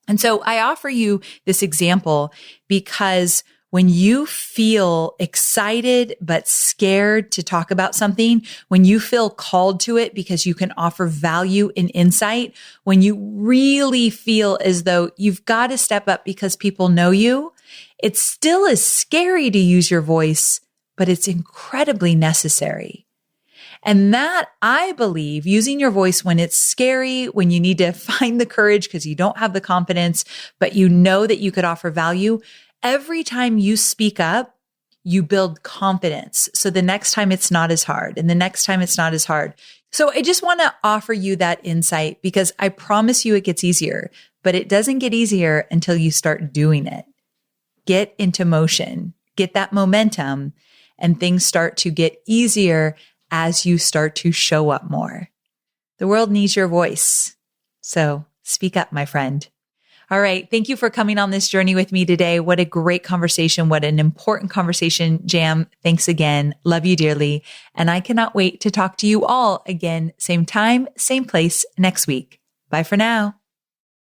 And so I offer you this example because when you feel excited but scared to talk about something, when you feel called to it because you can offer value and insight, when you really feel as though you've got to step up because people know you, it still is scary to use your voice, but it's incredibly necessary. And that, I believe, using your voice when it's scary, when you need to find the courage because you don't have the confidence, but you know that you could offer value, every time you speak up, you build confidence. So the next time it's not as hard, and the next time it's not as hard. So I just want to offer you that insight because I promise you it gets easier, but it doesn't get easier until you start doing it. Get into motion, get that momentum, and things start to get easier as you start to show up more. The world needs your voice. So speak up, my friend. All right. Thank you for coming on this journey with me today. What a great conversation. What an important conversation, Jam. Thanks again. Love you dearly. And I cannot wait to talk to you all again, same time, same place next week. Bye for now.